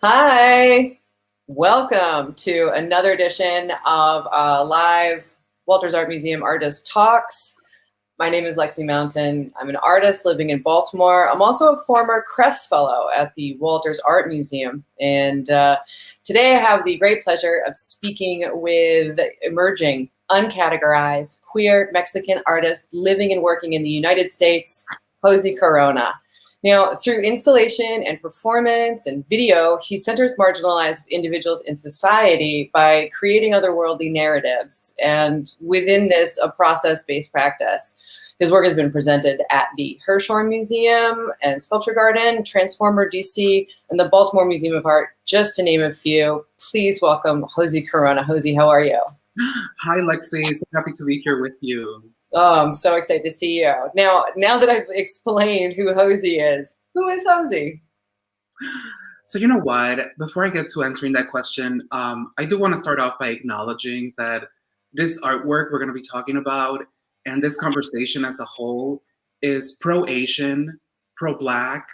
Hi, welcome to another edition of live Walters Art Museum Artist Talks. My name is Lexie Mountain. I'm an artist living in Baltimore. I'm also a former Crest Fellow at the Walters Art Museum. And today I have the great pleasure of speaking with emerging, uncategorized, queer Mexican artist living and working in the United States, Hoesy Corona. Now, through installation and performance and video, he centers marginalized individuals in society by creating otherworldly narratives, and within this, a process-based practice. His work has been presented at the Hirshhorn Museum and Sculpture Garden, Transformer DC, and the Baltimore Museum of Art, just to name a few. Please welcome Hoesy Corona. Hoesy, how are you? Hi, Lexi. So happy to be here with you. Oh, I'm so excited to see you. Now that I've explained who Hoesy is, who is Hoesy? So you know what? Before I get to answering that question, I do want to start off by acknowledging that this artwork we're going to be talking about and this conversation as a whole is pro-Asian, pro-Black,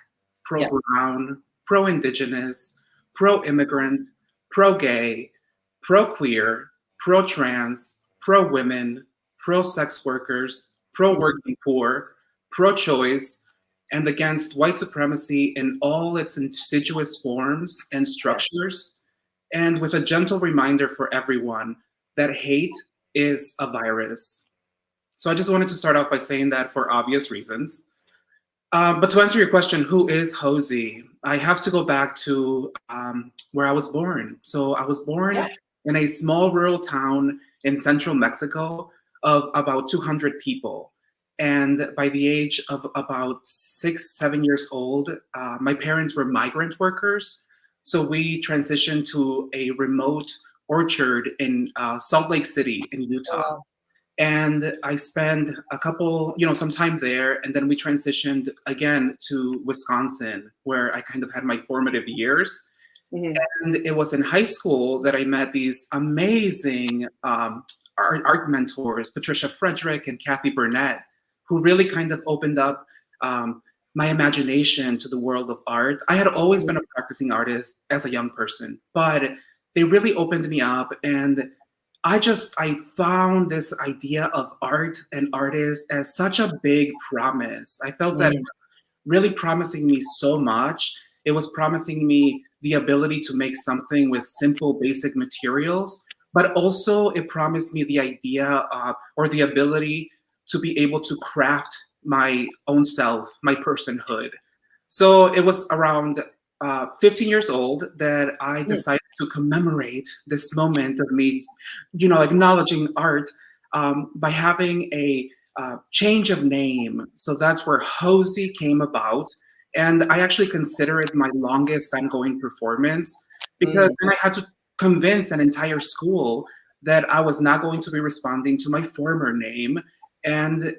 pro-Brown, pro-Indigenous, pro-immigrant, pro-gay, pro-queer, pro-trans, pro-women, pro-sex workers, pro-working poor, pro-choice, and against white supremacy in all its insidious forms and structures, and with a gentle reminder for everyone that hate is a virus. So I just wanted to start off by saying that for obvious reasons. But to answer your question, who is Hoesy? I have to go back to where I was born. So I was born in a small rural town in central Mexico of about 200 people. And by the age of about 6, 7 years old, my parents were migrant workers. So we transitioned to a remote orchard in Salt Lake City in Utah. Wow. And I spent some time there, and then we transitioned again to Wisconsin, where I kind of had my formative years. Mm-hmm. And it was in high school that I met these amazing art mentors, Patricia Frederick and Kathy Burnett, who really kind of opened up my imagination to the world of art. I had always been a practicing artist as a young person, but they really opened me up, and I found this idea of art and artists as such a big promise. I felt that it was really promising me so much. It was promising me the ability to make something with simple, basic materials, but also it promised me the idea or the ability to be able to craft my own self, my personhood. So it was around 15 years old that I decided to commemorate this moment of me, acknowledging art by having a change of name. So that's where Hoesy came about. And I actually consider it my longest ongoing performance because then I had to convince an entire school that I was not going to be responding to my former name. And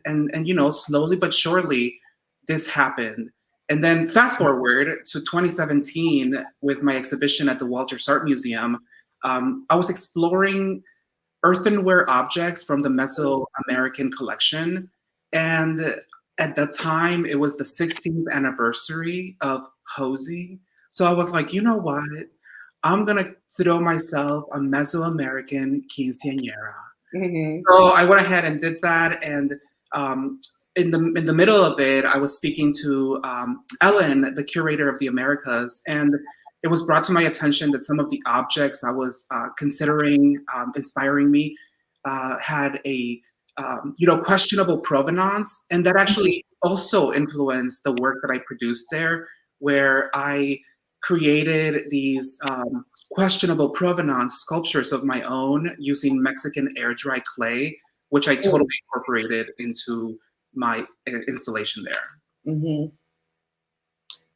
slowly but surely, this happened. And then fast forward to 2017 with my exhibition at the Walters Art Museum, I was exploring earthenware objects from the Mesoamerican collection. And at that time, it was the 16th anniversary of Hoesy. So I was like, you know what? I'm going to throw myself a Mesoamerican quinceañera. Mm-hmm. So I went ahead and did that, and in the middle of it, I was speaking to Ellen, the curator of the Americas, and it was brought to my attention that some of the objects I was considering inspiring me had a questionable provenance, and that actually also influenced the work that I produced there, where I created these questionable provenance sculptures of my own using Mexican air dry clay, which I totally incorporated into my installation there. Mm-hmm.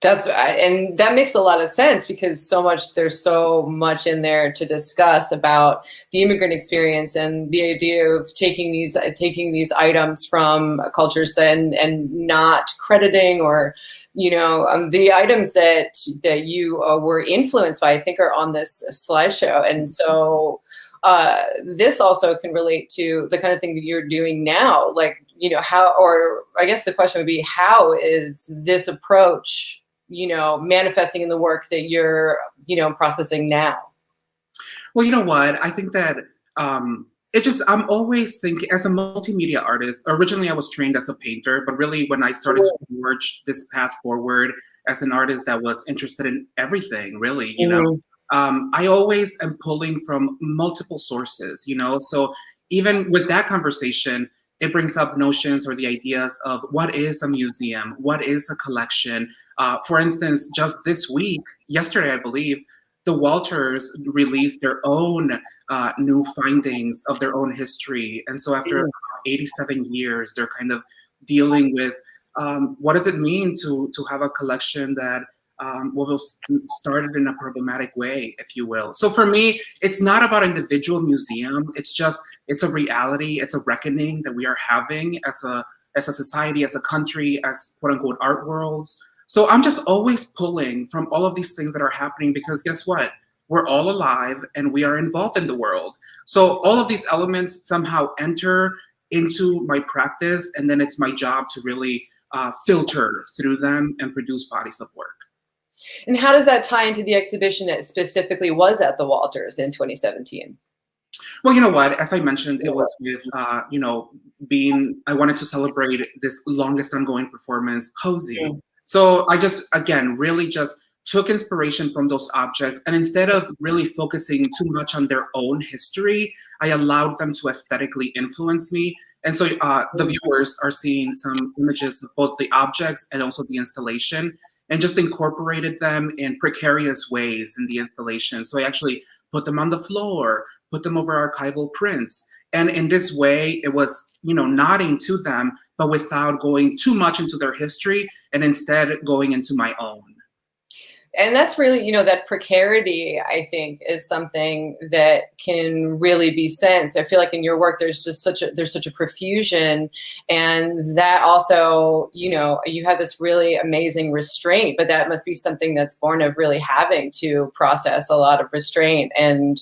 And that makes a lot of sense because there's so much in there to discuss about the immigrant experience and the idea of taking these items from cultures and not crediting or, the items that you were influenced by, I think are on this slideshow. And so this also can relate to the kind of thing that you're doing now, like, how, or I guess the question would be, how is this approach manifesting in the work that you're, processing now? Well, you know what? I think that I'm always thinking as a multimedia artist. Originally, I was trained as a painter, but really, when I started to forge this path forward as an artist that was interested in everything, really, I always am pulling from multiple sources, So even with that conversation, it brings up notions or the ideas of what is a museum, what is a collection. For instance, just this week, yesterday, I believe, the Walters released their own new findings of their own history. And so after 87 years, they're kind of dealing with what does it mean to have a collection that was started in a problematic way, if you will. So for me, it's not about individual museum. It's a reality. It's a reckoning that we are having as a society, as a country, as quote unquote art worlds. So I'm just always pulling from all of these things that are happening because guess what? We're all alive and we are involved in the world. So all of these elements somehow enter into my practice, and then it's my job to really filter through them and produce bodies of work. And how does that tie into the exhibition that specifically was at the Walters in 2017? Well, you know what? As I mentioned, it was with, I wanted to celebrate this longest ongoing performance, Hoesy. So I just, again, really just took inspiration from those objects. And instead of really focusing too much on their own history, I allowed them to aesthetically influence me. And so the viewers are seeing some images of both the objects and also the installation, and just incorporated them in precarious ways in the installation. So I actually put them on the floor, put them over archival prints. And in this way, it was, nodding to them, but without going too much into their history, and instead going into my own. And that's really, that precarity, I think, is something that can really be sensed. I feel like in your work, there's such a profusion, and that also, you have this really amazing restraint, but that must be something that's born of really having to process a lot of restraint. And,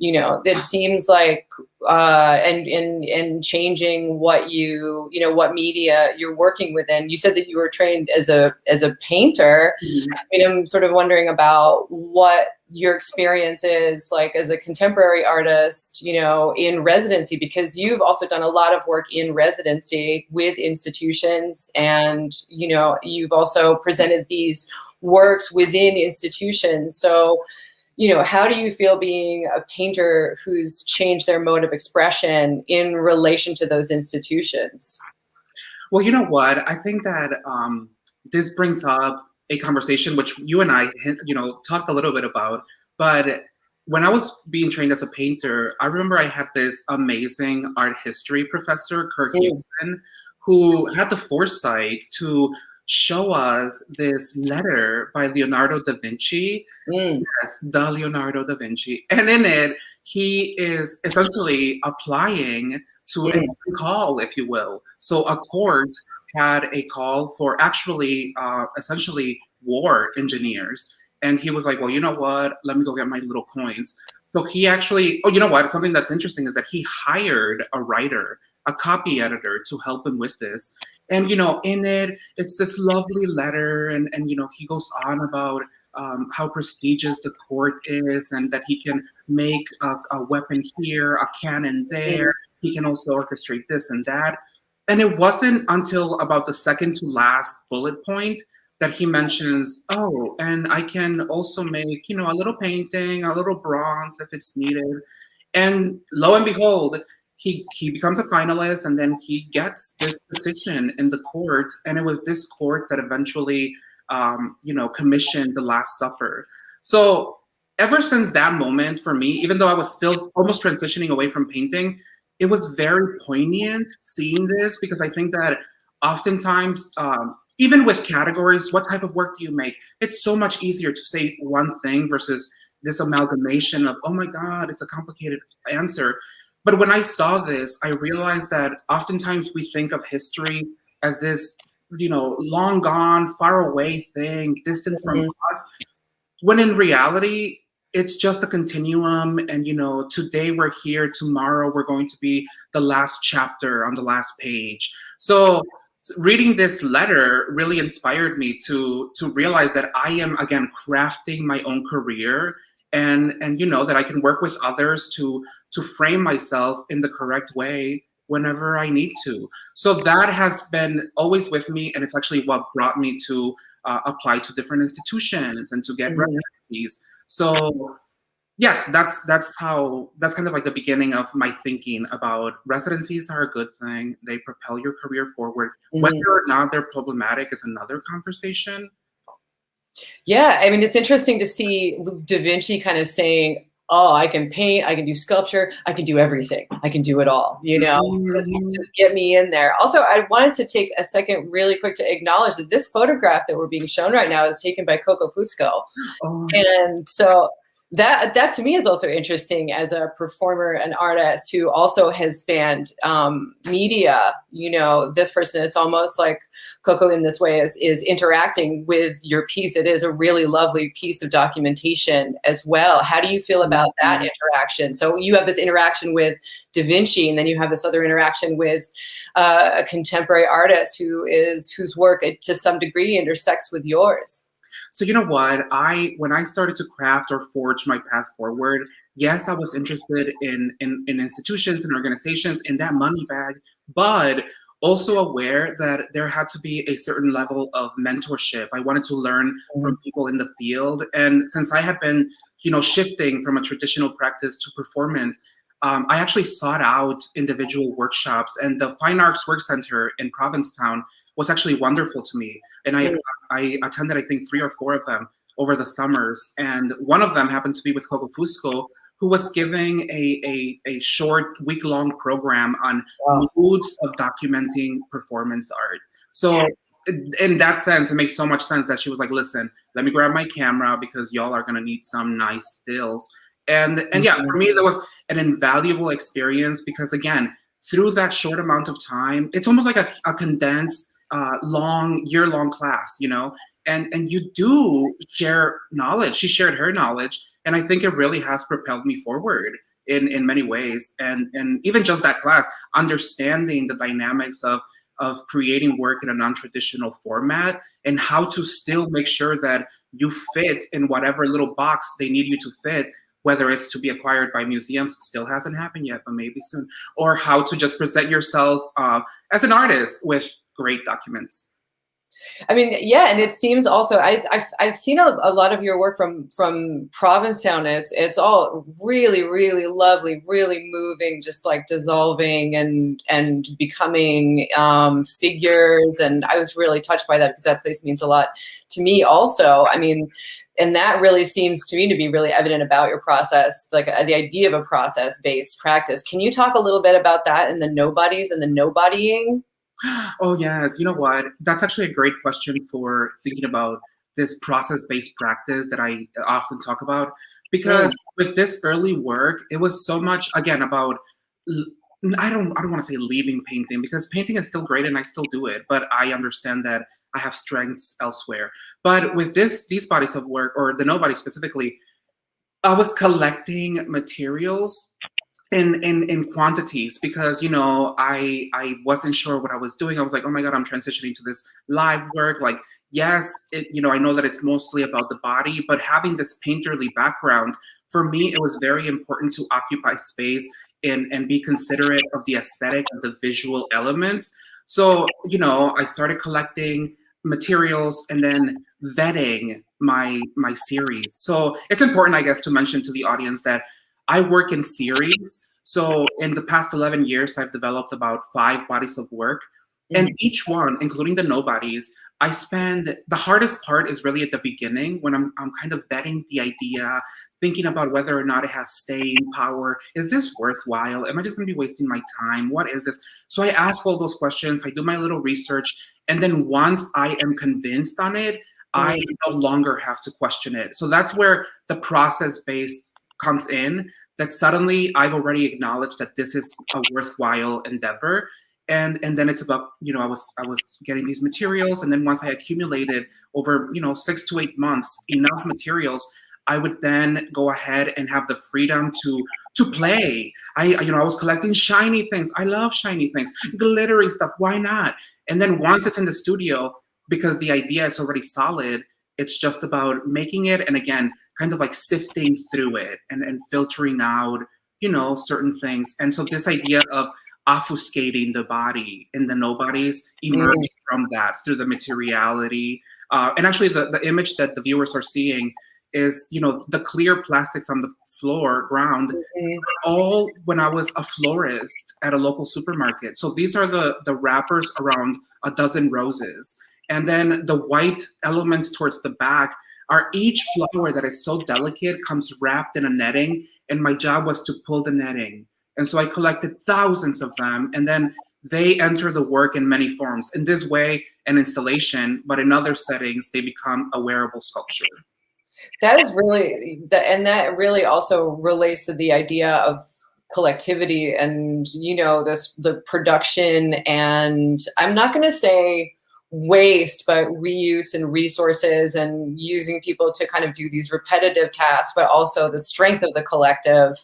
it seems like, and changing what what media you're working within. You said that you were trained as a painter. Mm-hmm. I mean, I'm sort of wondering about what your experience is like as a contemporary artist, in residency, because you've also done a lot of work in residency with institutions, and, you've also presented these works within institutions. So, how do you feel being a painter who's changed their mode of expression in relation to those institutions? Well, you know what? I think that this brings up a conversation which you and I, talked a little bit about. But when I was being trained as a painter, I remember I had this amazing art history professor, Kurt Houston, who had the foresight to show us this letter by Leonardo da Vinci. Yes, the Leonardo da Vinci. And in it, he is essentially applying to a call, if you will. So a court had a call for actually, essentially, war engineers. And he was like, well, you know what? Let me go get my little coins. So he actually, you know what? Something that's interesting is that he hired a writer, a copy editor, to help him with this. And, in it, it's this lovely letter. And he goes on about how prestigious the court is, and that he can make a weapon here, a cannon there. He can also orchestrate this and that. And it wasn't until about the second to last bullet point that he mentions, oh, and I can also make, a little painting, a little bronze if it's needed. And lo and behold, he becomes a finalist, and then he gets this position in the court. And it was this court that eventually, commissioned The Last Supper. So ever since that moment for me, even though I was still almost transitioning away from painting, it was very poignant seeing this, because I think that oftentimes, even with categories, what type of work do you make? It's so much easier to say one thing versus this amalgamation of, oh my God, it's a complicated answer. But when I saw this, I realized that oftentimes we think of history as this, long gone, far away thing, distant from us, when in reality, it's just a continuum. And, today we're here, tomorrow we're going to be the last chapter on the last page. So reading this letter really inspired me to realize that I am, again, crafting my own career, and that I can work with others to frame myself in the correct way whenever I need to. So that has been always with me, and it's actually what brought me to apply to different institutions and to get residencies. So yes, that's kind of like the beginning of my thinking about residencies are a good thing. They propel your career forward. Whether or not they're problematic is another conversation. Yeah, I mean, it's interesting to see Da Vinci kind of saying, "Oh, I can paint, I can do sculpture, I can do everything, I can do it all." Just get me in there. Also, I wanted to take a second, really quick, to acknowledge that this photograph that we're being shown right now is taken by Coco Fusco, and so that to me is also interesting as a performer and artist who also has spanned media. This person, it's almost like Coco in this way is interacting with your piece. It is a really lovely piece of documentation as well. How do you feel about that interaction? So you have this interaction with Da Vinci, and then you have this other interaction with a contemporary artist whose work to some degree intersects with yours. So you know what? When I started to craft or forge my path forward, yes, I was interested in institutions and organizations in that money bag, but also aware that there had to be a certain level of mentorship. I wanted to learn from people in the field. And since I had been, shifting from a traditional practice to performance, I actually sought out individual workshops, and the Fine Arts Work Center in Provincetown was actually wonderful to me. And I attended, I think, 3 or 4 of them over the summers. And one of them happened to be with Coco Fusco, who was giving a short week-long program on moods of documenting performance art. So in that sense, it makes so much sense that she was like, listen, let me grab my camera because y'all are gonna need some nice stills. And yeah, for me, that was an invaluable experience because, again, through that short amount of time, it's almost like a condensed year-long class, and you do share knowledge. She shared her knowledge, and I think it really has propelled me forward in many ways. And even just that class, understanding the dynamics of creating work in a non-traditional format and how to still make sure that you fit in whatever little box they need you to fit, whether it's to be acquired by museums, still hasn't happened yet, but maybe soon, or how to just present yourself as an artist with great documents. I mean, yeah, and it seems also I've seen a lot of your work from Provincetown. It's all really, really lovely, really moving, just like dissolving and becoming figures. And I was really touched by that because that place means a lot to me also. I mean, and that really seems to me to be really evident about your process, like the idea of a process-based practice. Can you talk a little bit about that and the nobodies and the nobodying? Oh, yes. You know what? That's actually a great question for thinking about this process-based practice that I often talk about. Because with this early work, it was so much, again, about, I don't want to say leaving painting, because painting is still great and I still do it, but I understand that I have strengths elsewhere. But with these bodies of work, or the nobody specifically, I was collecting materials in quantities because I wasn't sure what I was doing. I was like, oh my god, I'm transitioning to this live work. Like, yes, I know that it's mostly about the body, but having this painterly background, for me, it was very important to occupy space and be considerate of the aesthetic of the visual elements. So I started collecting materials and then vetting my series. So it's important, I guess, to mention to the audience that I work in series. So in the past 11 years, I've developed about 5 bodies of work. And each one, including the nobodies, the hardest part is really at the beginning when I'm kind of vetting the idea, thinking about whether or not it has staying power. Is this worthwhile? Am I just going to be wasting my time? What is this? So I ask all those questions. I do my little research. And then once I am convinced on it, I no longer have to question it. So that's where the process-based comes in, that suddenly I've already acknowledged that this is a worthwhile endeavor. And then it's about, I was getting these materials, and then once I accumulated over, 6 to 8 months enough materials, I would then go ahead and have the freedom to to play. I was collecting shiny things. I love shiny things, glittery stuff. Why not? And then once it's in the studio, because the idea is already solid, it's just about making it, and again, kind of like sifting through it and filtering out, certain things. And so this idea of obfuscating the body and the nobodies emerged from that through the materiality. And actually, the image that the viewers are seeing is, the clear plastics on the ground, all when I was a florist at a local supermarket. So these are the wrappers around a dozen roses. And then the white elements towards the back are each flower that is so delicate comes wrapped in a netting. And my job was to pull the netting. And so I collected thousands of them. And then they enter the work in many forms. In this way, an installation, but in other settings, they become a wearable sculpture. That is really, and that really also relates to the idea of collectivity and, the production, and I'm not going to say waste, but reuse and resources, and using people to kind of do these repetitive tasks, but also the strength of the collective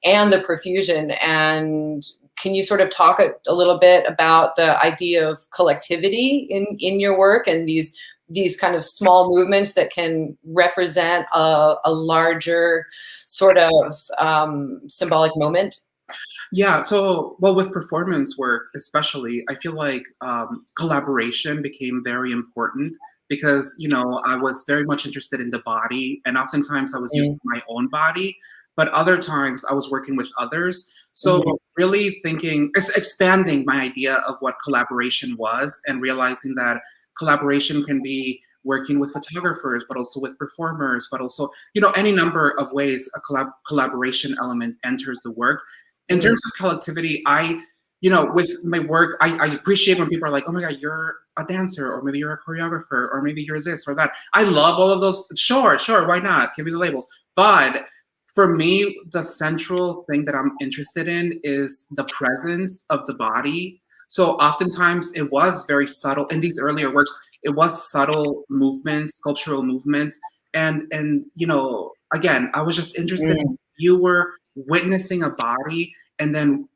and the profusion. And can you sort of talk a little bit about the idea of collectivity in your work, and these kind of small movements that can represent a larger sort of symbolic moment? Yeah, so, well, with performance work, especially, I feel like collaboration became very important because, I was very much interested in the body, and oftentimes I was using my own body, but other times I was working with others. So really thinking, expanding my idea of what collaboration was, and realizing that collaboration can be working with photographers, but also with performers, but also, any number of ways a collaboration element enters the work. In terms of collectivity, with my work, I appreciate when people are like, oh my God, you're a dancer, or maybe you're a choreographer, or maybe you're this or that. I love all of those. Sure, why not? Give me the labels. But for me, the central thing that I'm interested in is the presence of the body. So oftentimes it was very subtle. In these earlier works, it was subtle movements, sculptural movements. And again, I was just interested in you were witnessing a body and then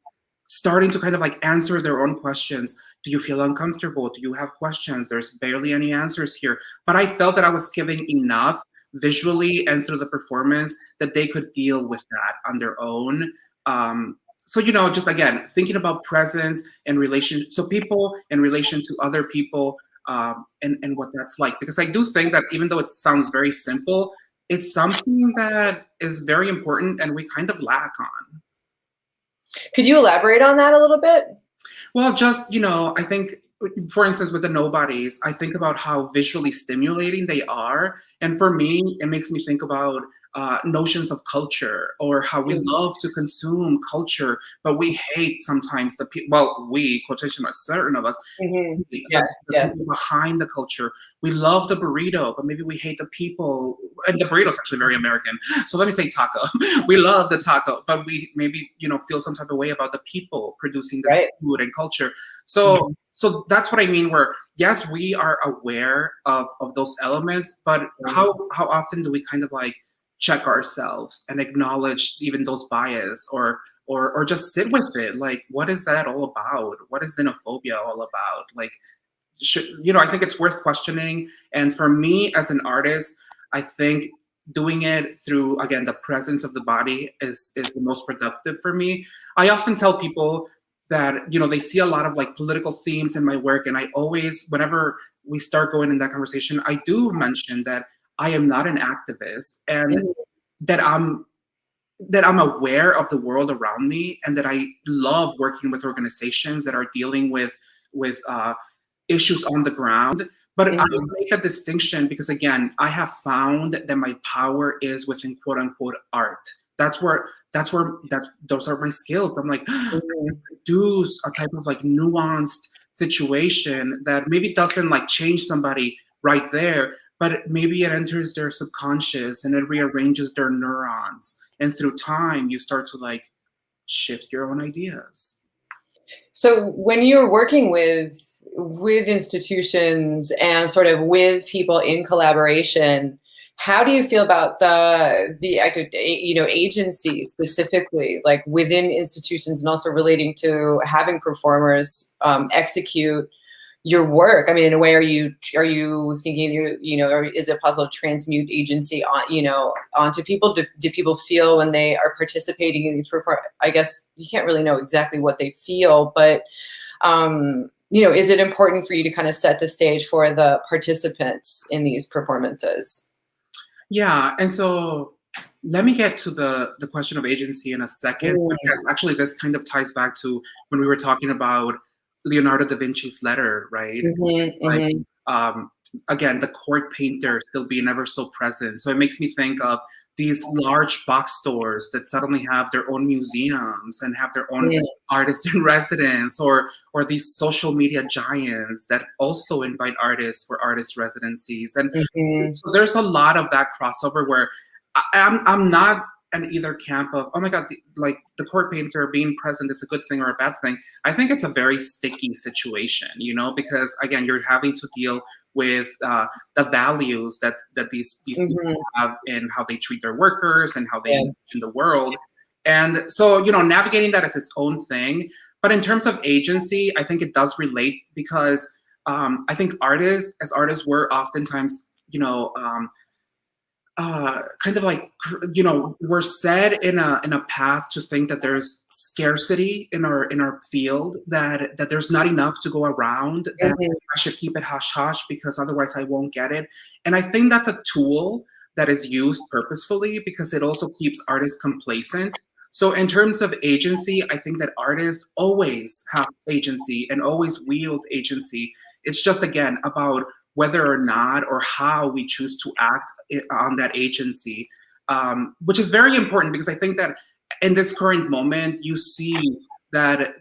starting to kind of like answer their own questions. Do you feel uncomfortable? Do you have questions? There's barely any answers here. But I felt that I was giving enough visually and through the performance that they could deal with that on their own. So, just again, thinking about presence and relation, so people in relation to other people, and what that's like. Because I do think that even though it sounds very simple, it's something that is very important and we kind of lack on. Could you elaborate on that a little bit? Well, just, I think, for instance, with the nobodies, I think about how visually stimulating they are. And for me, it makes me think about notions of culture, or how we love to consume culture, but we hate sometimes the people, well, we, quotation marks, certain of us, the people behind the culture. We love the burrito, but maybe we hate the people, and the burrito is actually very American. So let me say taco. We love the taco, but we maybe, feel some type of way about the people producing this food and culture. So so that's what I mean, where yes, we are aware of those elements, but how often do we kind of like check ourselves and acknowledge even those bias, or just sit with it? Like, what is that all about? What is xenophobia all about? Like, I think it's worth questioning. And for me as an artist, I think doing it through, again, the presence of the body is the most productive for me. I often tell people that, they see a lot of like political themes in my work. And I always, whenever we start going in that conversation, I do mention that I am not an activist, and that I'm aware of the world around me, and that I love working with organizations that are dealing with issues on the ground. But I make a distinction because, again, I have found that my power is within quote unquote art. Those are my skills. I'm like, I produce a type of like nuanced situation that maybe doesn't like change somebody right there, but maybe it enters their subconscious and it rearranges their neurons. And through time, you start to like shift your own ideas. So when you're working with institutions and sort of with people in collaboration, How do you feel about the act of, agency specifically, like within institutions, and also relating to having performers execute your work? I mean, in a way, are you thinking or is it possible to transmute agency onto people? Do people feel when they are participating in these I guess you can't really know exactly what they feel, but is it important for you to kind of set the stage for the participants in these performances? Yeah, and so let me get to the question of agency in a second. But Mm. yes, actually, this kind of ties back to when we were talking about Leonardo da Vinci's letter, right? Mhm, Like, mhm. um, again, the court painter still being ever so present. So it makes me think of these large box stores that suddenly have their own museums and have their own Mm, artist in residence, or these social media giants that also invite artists for artist residencies. And mhm. so there's a lot of that crossover where I'm not in either camp of, oh my god, like the court painter being present is a good thing or a bad thing. I think it's a very sticky situation, because again, you're having to deal with the values that these people Mhm. have in how they treat their workers and how they Yeah. engage in the world. And so, navigating that as its own thing. But in terms of agency, I think it does relate because I think as artists, we're oftentimes, kind of like, we're set in a path to think that there's scarcity in our field, that there's not enough to go around, that Mhm. I should keep it hush hush because otherwise I won't get it. And I think that's a tool that is used purposefully because it also keeps artists complacent. So in terms of agency, I think that artists always have agency and always wield agency. It's just, again, about whether or not or how we choose to act on that agency, which is very important because I think that in this current moment, you see that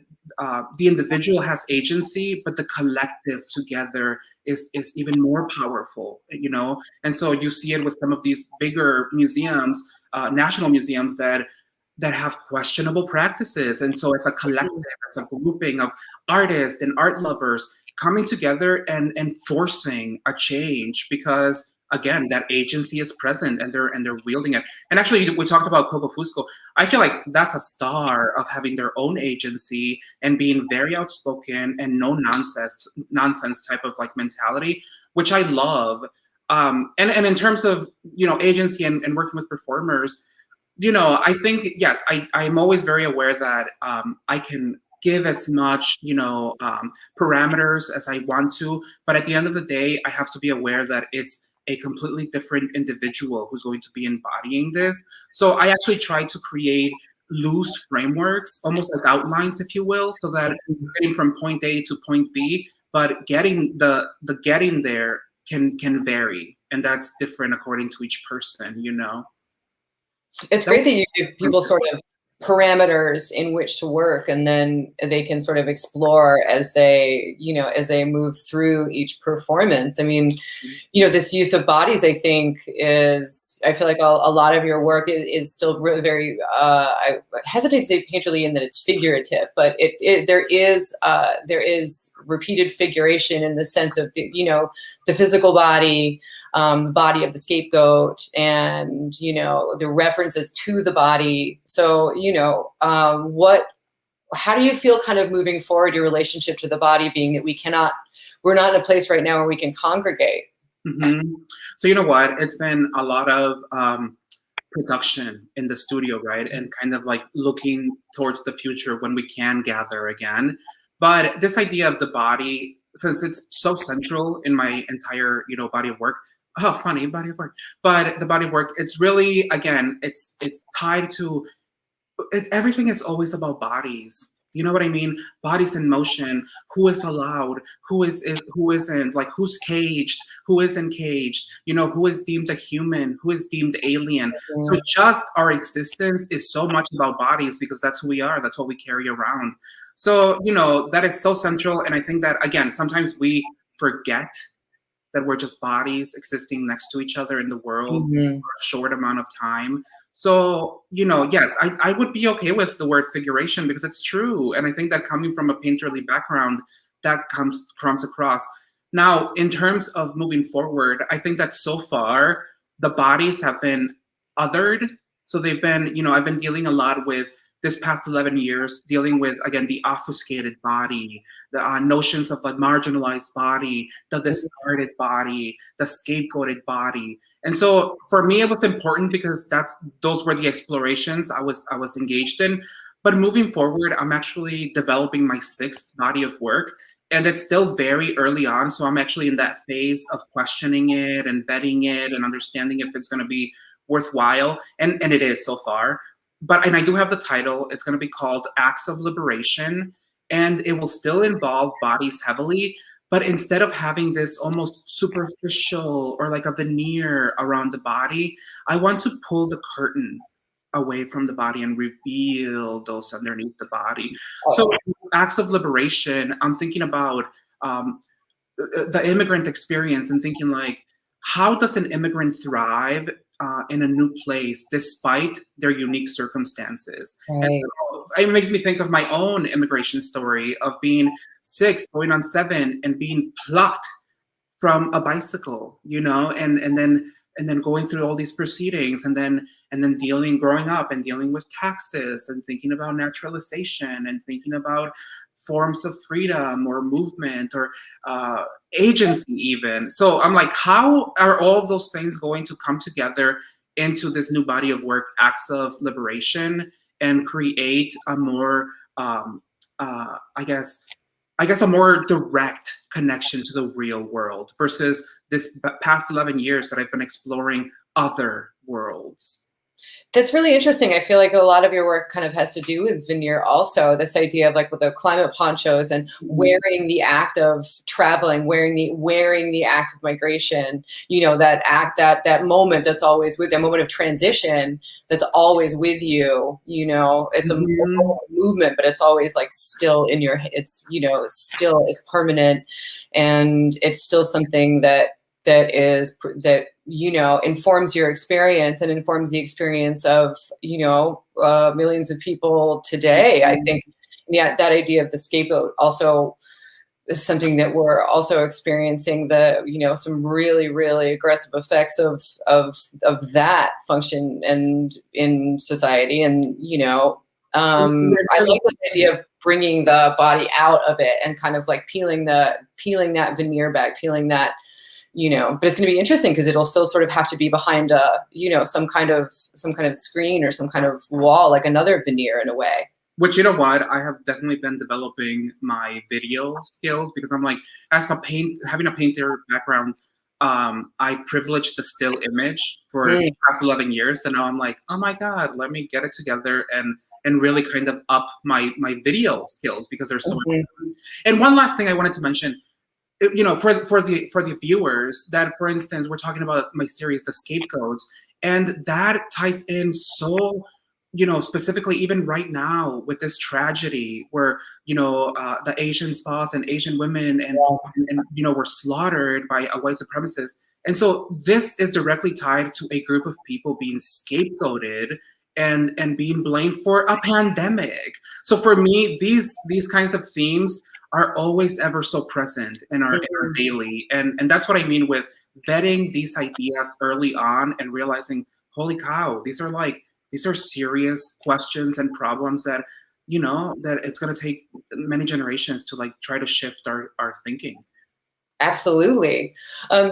the individual has agency, but the collective together is even more powerful. And so you see it with some of these bigger museums, national museums that have questionable practices. And so as a collective, as a grouping of artists and art lovers coming together and forcing a change because again that agency is present and they're wielding it. And actually we talked about Coco Fusco. I feel like that's a star of having their own agency and being very outspoken and no nonsense type of like mentality, which I love. And in terms of agency and working with performers, I think, yes, I'm always very aware that I can give as much, parameters as I want to, but at the end of the day, I have to be aware that it's a completely different individual who's going to be embodying this. So I actually try to create loose frameworks, almost like outlines, if you will, so that we're getting from point A to point B, but getting the getting there can vary, and that's different according to each person. It's That great that you give people sort of parameters in which to work, and then they can sort of explore as they move through each performance. I mean, this use of bodies, I feel like a lot of your work is still really very, I hesitate to say painterly in that it's figurative, but there is repeated figuration in the sense of the physical body, the body of the scapegoat, and the references to the body. So how do you feel kind of moving forward, your relationship to the body, being that we're not in a place right now where we can congregate? hmm So you know what? It's been a lot of production in the studio, right? And kind of like looking towards the future when we can gather again. But this idea of the body, since it's so central in my entire, body of work. Oh, funny body of work. But the body of work, it's really, again, it's tied to everything is always about bodies. You know what I mean? Bodies in motion. Who is allowed? Who isn't? Like who's caged? Who isn't caged? Who is deemed a human? Who is deemed alien? So just our existence is so much about bodies because that's who we are. That's what we carry around. So that is so central. And I think that again, sometimes we forget that we're just bodies existing next to each other in the world Mhm. for a short amount of time. So, yes, I would be okay with the word figuration because it's true. And I think that coming from a painterly background, that comes across. Now, in terms of moving forward, I think that so far, the bodies have been othered. So they've been, I've been dealing a lot with this past 11 years, dealing with, again, the obfuscated body, the notions of the marginalized body, the discarded body, the scapegoated body. And so for me, it was important because those were the explorations I was engaged in. But moving forward, I'm actually developing my 6th body of work, and it's still very early on. So I'm actually in that phase of questioning it and vetting it and understanding if it's going to be worthwhile. And it is so far. And I do have the title. It's going to be called Acts of Liberation, and it will still involve bodies heavily. But instead of having this almost superficial or like a veneer around the body, I want to pull the curtain away from the body and reveal those underneath the body. So Acts of Liberation, I'm thinking about the immigrant experience and thinking like, how does an immigrant thrive in a new place despite their unique circumstances? Right. And so it makes me think of my own immigration story of being 6, going on 7, and being plucked from a bicycle, and then going through all these proceedings, and then growing up and dealing with taxes and thinking about naturalization and thinking about forms of freedom or movement or agency even. So I'm like, how are all of those things going to come together into this new body of work, Acts of Liberation, and create a more, I guess a more direct connection to the real world versus this past 11 years that I've been exploring other worlds? That's really interesting. I feel like a lot of your work kind of has to do with veneer also, this idea of like with the climate ponchos and wearing the act of traveling, wearing the act of migration, that moment that's always with, that moment of transition that's always with you, it's a movement, but it's always like still in your, it's, still is permanent, and it's still something that informs your experience and informs the experience of millions of people today. I think that idea of the scapegoat also is something that we're also experiencing some really, really aggressive effects of that function and in society. And I like the idea of bringing the body out of it and kind of like peeling that veneer back, peeling that. But it's going to be interesting because it'll still sort of have to be behind some kind of screen or some kind of wall, like another veneer in a way. Which, you know what, I have definitely been developing my video skills because I'm like, having a painter background, I privileged the still image for the past 11 years. And now I'm like, oh my God, let me get it together and really kind of up my video skills because they're so important. And one last thing I wanted to mention, for the viewers, that, for instance, we're talking about my series, The Scapegoats, and that ties in so, specifically even right now with this tragedy where, the Asian spouse and Asian women and were slaughtered by a white supremacist. And so this is directly tied to a group of people being scapegoated and being blamed for a pandemic. So for me, these kinds of themes are always ever so present in our daily. And that's what I mean with vetting these ideas early on and realizing, holy cow, these are serious questions and problems that, that it's going to take many generations to like try to shift our thinking. Absolutely.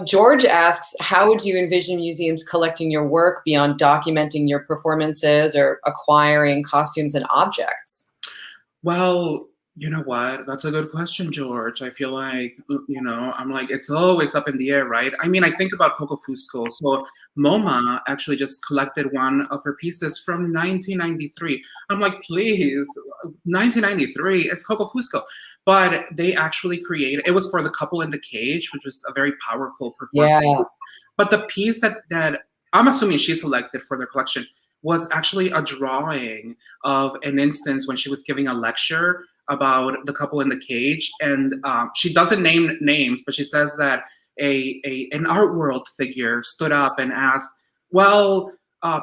George asks, how would you envision museums collecting your work beyond documenting your performances or acquiring costumes and objects? Well, you know what? That's a good question, George. I feel like, I'm like, it's always up in the air, right? I mean, I think about Coco Fusco. So MoMA actually just collected one of her pieces from 1993. I'm like, please, 1993, it's Coco Fusco. But they actually created, it was for The Couple in the Cage, which was a very powerful performance. Yeah. But the piece that I'm assuming she selected for their collection was actually a drawing of an instance when she was giving a lecture about The Couple in the Cage. And she doesn't name names, but she says that an art world figure stood up and asked, well,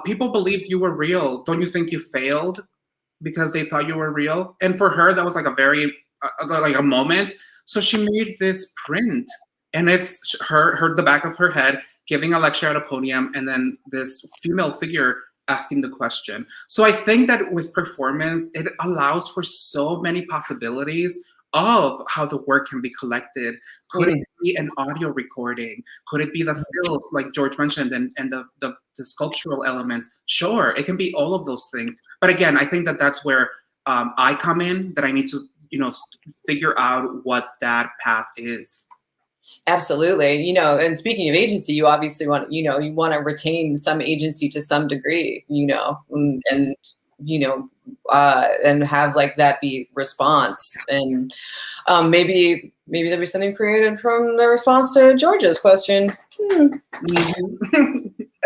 people believed you were real. Don't you think you failed because they thought you were real? And for her, that was like a very, like a moment. So she made this print, and it's the back of her head giving a lecture at a podium, and then this female figure asking the question. So I think that with performance, it allows for so many possibilities of how the work can be collected. Could it be an audio recording? Could it be the stills, like George mentioned, and the sculptural elements? Sure, it can be all of those things. But again, I think that that's where I come in, that I need to, figure out what that path is. Absolutely. And speaking of agency, you obviously want, you want to retain some agency to some degree, and have like that be response. And maybe there'll be something created from the response to George's question. I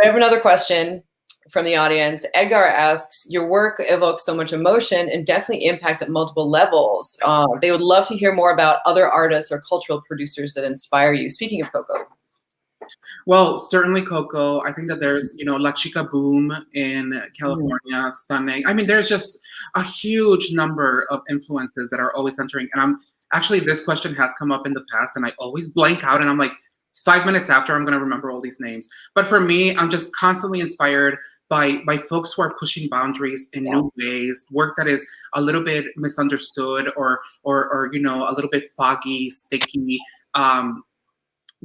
have another question from the audience. Edgar asks, your work evokes so much emotion and definitely impacts at multiple levels. They would love to hear more about other artists or cultural producers that inspire you. Speaking of Coco. Well, certainly Coco. I think that there's, La Chica Boom in California, stunning. I mean, there's just a huge number of influences that are always entering. And this question has come up in the past and I always blank out and I'm like, 5 minutes after, I'm going to remember all these names. But for me, I'm just constantly inspired by folks who are pushing boundaries in new ways, work that is a little bit misunderstood or a little bit foggy, sticky. Rafa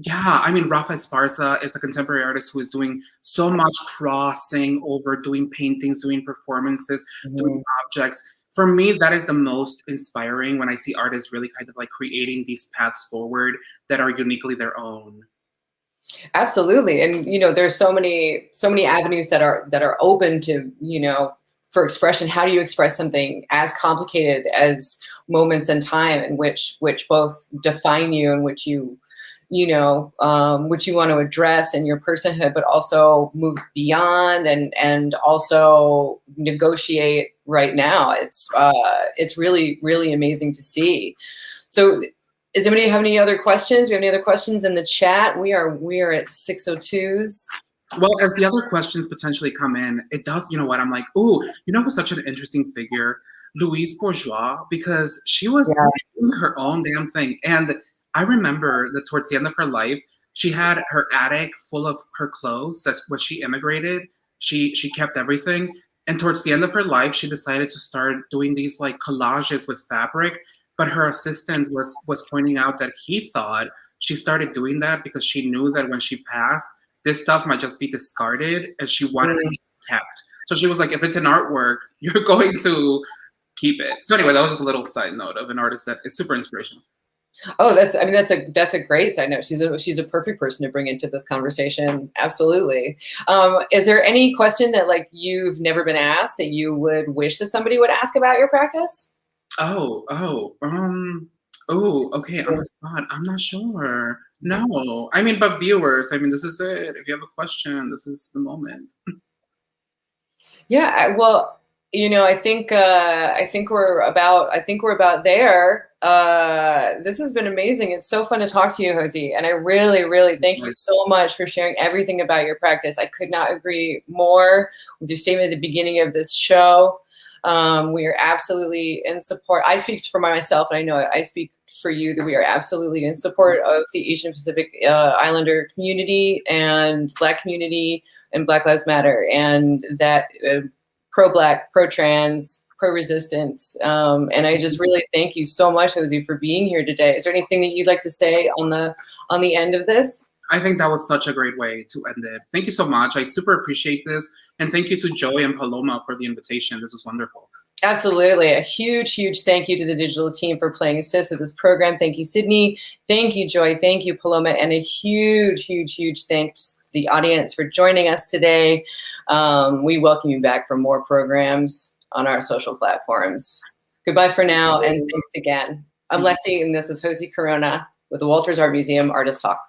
Esparza is a contemporary artist who is doing so much crossing over, doing paintings, doing performances, doing objects. For me, that is the most inspiring when I see artists really kind of like creating these paths forward that are uniquely their own. Absolutely. And, there's so many avenues that are open to, for expression. How do you express something as complicated as moments in time in which both define you and which you which you want to address in your personhood, but also move beyond and also negotiate right now. It's really, really amazing to see. So does anybody have any other questions? We have any other questions in the chat? We are at 6:02s. Well, as the other questions potentially come in, it does, I'm like, ooh, who's such an interesting figure? Louise Bourgeois, because she was doing her own damn thing. And I remember that towards the end of her life, she had her attic full of her clothes. That's when she immigrated. She kept everything. And towards the end of her life, she decided to start doing these like collages with fabric. But her assistant was pointing out that he thought she started doing that because she knew that when she passed, this stuff might just be discarded and she wanted it kept. So she was like, if it's an artwork, you're going to keep it. So anyway, that was just a little side note of an artist that is super inspirational. Oh, that's a great side note. She's a perfect person to bring into this conversation. Absolutely. Is there any question that like you've never been asked that you would wish that somebody would ask about your practice? Okay, on the spot. I'm not sure. No. But viewers, this is it. If you have a question, this is the moment. Yeah, well, I think we're about there. This has been amazing. It's so fun to talk to you, Hoesy, and I really, really thank you so much for sharing everything about your practice. I could not agree more with your statement at the beginning of this show. We are absolutely in support. I speak for myself, and I know I speak for you, that we are absolutely in support of the Asian Pacific Islander community and Black community and Black Lives Matter, and that pro-Black, pro-trans, pro-resistance. And I just really thank you so much, Hoesy, for being here today. Is there anything that you'd like to say on the end of this? I think that was such a great way to end it. Thank you so much. I super appreciate this. And thank you to Joy and Paloma for the invitation. This was wonderful. Absolutely. A huge, huge thank you to the digital team for playing assist with this program. Thank you, Sydney. Thank you, Joy. Thank you, Paloma. And a huge, huge, huge thanks to the audience for joining us today. We welcome you back for more programs on our social platforms. Goodbye for now, and thanks again. I'm Lexie, and this is Hoesy Corona with the Walters Art Museum Artist Talk.